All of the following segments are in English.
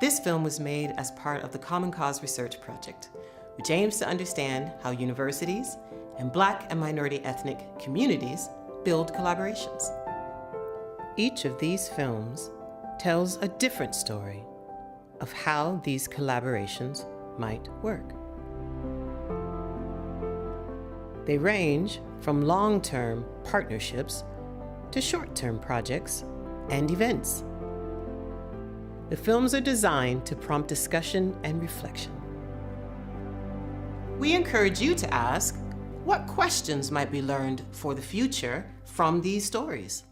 This film was made as part of the Common Cause Research Project, which aims to understand how universities and Black and minority ethnic communities build collaborations. Each of these films tells a different story of how these collaborations might work. They range from long-term partnerships to short-term projects and events. The films are designed to prompt discussion and reflection. We encourage you to ask, what questions might be learned for the future from these stories?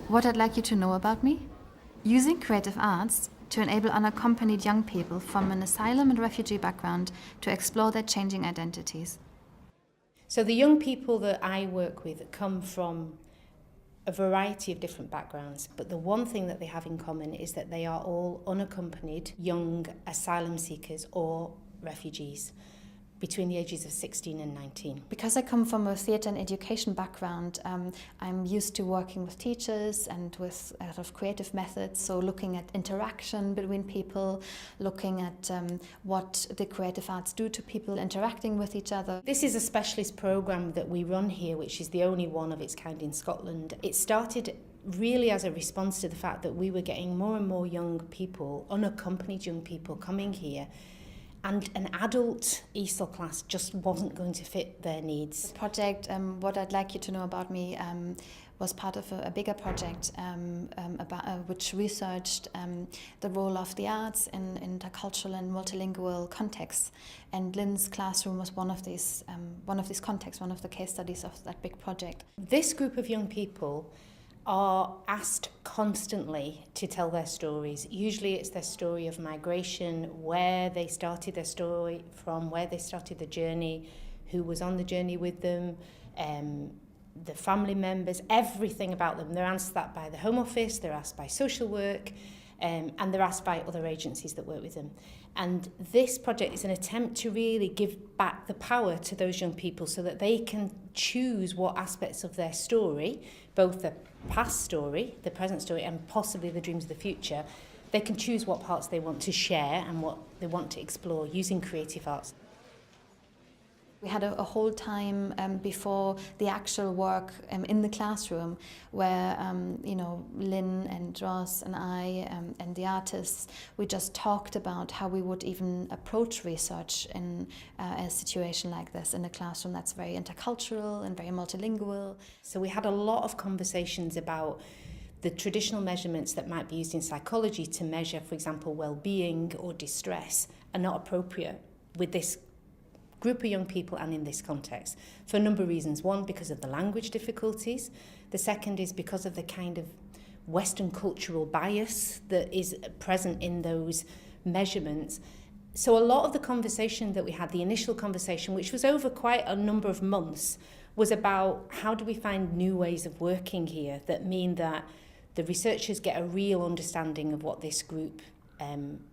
What I'd like you to know about me? Using creative arts to enable unaccompanied young people from an asylum and refugee background to explore their changing identities. So the young people that I work with come from a variety of different backgrounds, but the one thing that they have in common is that they are all unaccompanied young asylum seekers or refugees between the ages of 16 and 19. Because I come from a theatre and education background, I'm used to working with teachers and with a lot of creative methods, so looking at interaction between people, looking at what the creative arts do to people interacting with each other. This is a specialist programme that we run here, which is the only one of its kind in Scotland. It started really as a response to the fact that we were getting more and more young people, unaccompanied young people coming here, and an adult ESOL class just wasn't going to fit their needs. The project, what I'd like you to know about me, was part of a bigger project which researched the role of the arts in intercultural and multilingual contexts. And Lynn's classroom was one of these contexts, one of the case studies of that big project. This group of young people are asked constantly to tell their stories. Usually it's their story of migration, where they started their story from, where they started the journey, who was on the journey with them, the family members, everything about them. They're asked that by the Home Office, they're asked by social work, and they're asked by other agencies that work with them. And this project is an attempt to really give back the power to those young people so that they can choose what aspects of their story, both the past story, the present story, and possibly the dreams of the future, they can choose what parts they want to share and what they want to explore using creative arts. We had a whole time before the actual work in the classroom where, Lynn and Ross and I and the artists, we just talked about how we would even approach research in a situation like this in a classroom that's very intercultural and very multilingual. So we had a lot of conversations about the traditional measurements that might be used in psychology to measure, for example, well-being or distress are not appropriate with this group of young people and in this context for a number of reasons. One, because of the language difficulties. The second is because of the kind of Western cultural bias that is present in those measurements. So a lot of the conversation that we had, the initial conversation, which was over quite a number of months, was about how do we find new ways of working here that mean that the researchers get a real understanding of what this group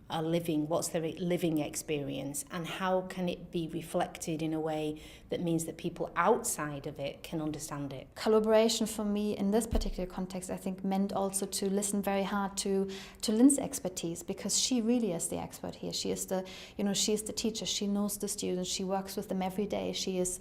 are living, what's their living experience, and how can it be reflected in a way that means that people outside of it can understand it. Collaboration for me in this particular context, I think, meant also to listen very hard to Lynn's expertise, because she really is the expert here. She is the teacher. She knows the students. She works with them every day. She's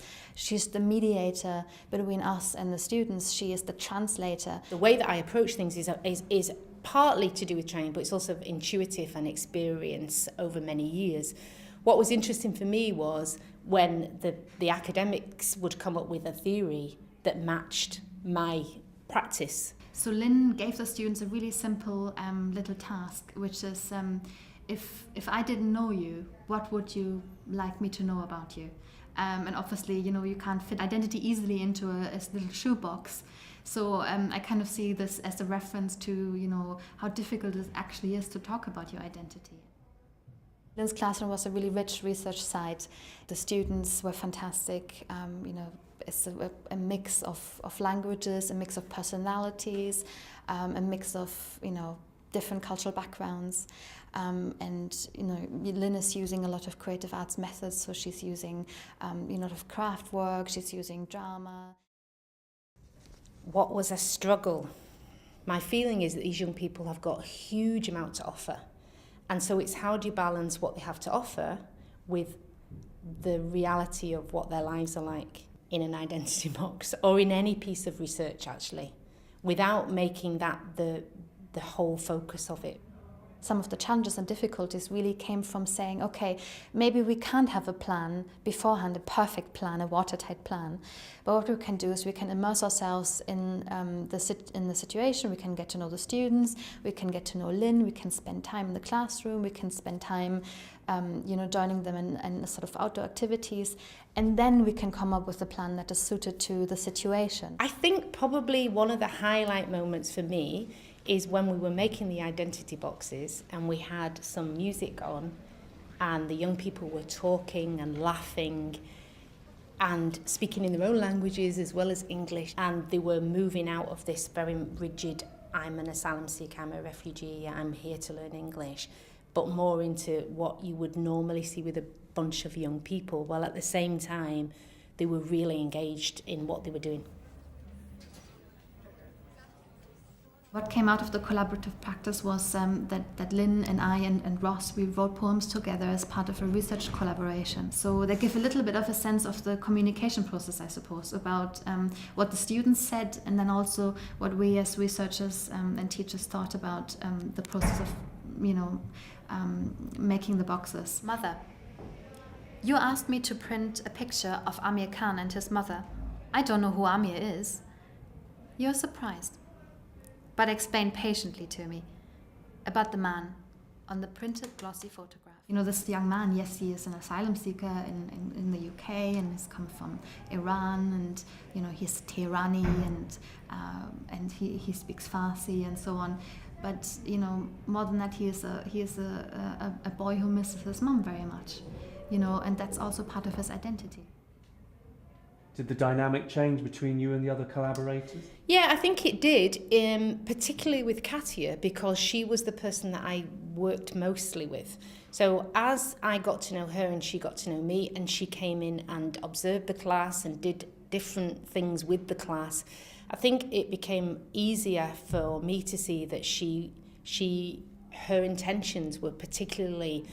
the mediator between us and the students. She is the translator. The way that I approach things is partly to do with training, but it's also intuitive and experience over many years. What was interesting for me was when the academics would come up with a theory that matched my practice. So Lynn gave the students a really simple little task, which is if I didn't know you, what would you like me to know about you? And obviously, you can't fit identity easily into a little shoebox. So I kind of see this as a reference to, how difficult it actually is to talk about your identity. Lynn's classroom was a really rich research site. The students were fantastic. It's a mix of languages, a mix of personalities, a mix of, different cultural backgrounds. And Lynn is using a lot of creative arts methods, so she's using a lot of craft work, she's using drama. What was a struggle? My feeling is that these young people have got a huge amount to offer. And so it's how do you balance what they have to offer with the reality of what their lives are like in an identity box, or in any piece of research actually, without making that the whole focus of it. Some of the challenges and difficulties really came from saying, okay, maybe we can't have a plan beforehand, a perfect plan, a watertight plan. But what we can do is we can immerse ourselves in the situation. We can get to know the students. We can get to know Lynn. We can spend time in the classroom. We can spend time, joining them in sort of outdoor activities. And then we can come up with a plan that is suited to the situation. I think probably one of the highlight moments for me is when we were making the identity boxes and we had some music on and the young people were talking and laughing and speaking in their own languages as well as English, and they were moving out of this very rigid, I'm an asylum seeker, I'm a refugee, I'm here to learn English, but more into what you would normally see with a bunch of young people, while at the same time they were really engaged in what they were doing. What came out of the collaborative practice was that Lynn and I and Ross, we wrote poems together as part of a research collaboration. So they give a little bit of a sense of the communication process, I suppose, about what the students said, and then also what we as researchers and teachers thought about the process of, making the boxes. Mother, you asked me to print a picture of Amir Khan and his mother. I don't know who Amir is. You're surprised. But explain patiently to me about the man on the printed glossy photograph. This young man, yes, he is an asylum seeker in the UK and has come from Iran, and he's Tehrani, and he speaks Farsi and so on. But more than that, he is a boy who misses his mom very much, and that's also part of his identity. Did the dynamic change between you and the other collaborators? Yeah, I think it did, particularly with Katia, because she was the person that I worked mostly with. So as I got to know her and she got to know me, and she came in and observed the class and did different things with the class, I think it became easier for me to see that her intentions were particularly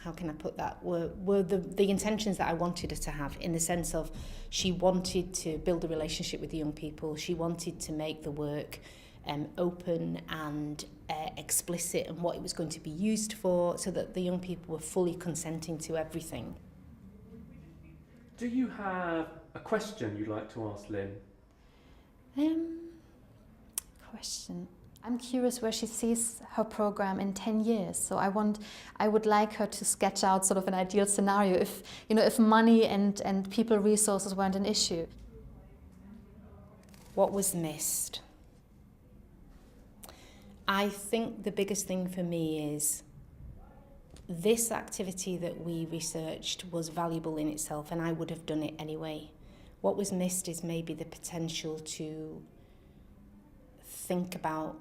how can I put that, were the intentions that I wanted her to have, in the sense of she wanted to build a relationship with the young people. She wanted to make the work open and explicit in what it was going to be used for, so that the young people were fully consenting to everything. Do you have a question you'd like to ask Lynn? Question. I'm curious where she sees her program in 10 years. So I would like her to sketch out sort of an ideal scenario if money and people resources weren't an issue. What was missed? I think the biggest thing for me is this activity that we researched was valuable in itself, and I would have done it anyway. What was missed is maybe the potential to think about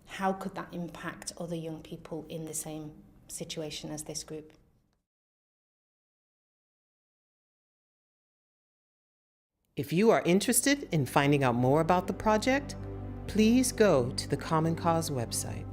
how could that impact other young people in the same situation as this group. If you are interested in finding out more about the project, please go to the Common Cause website.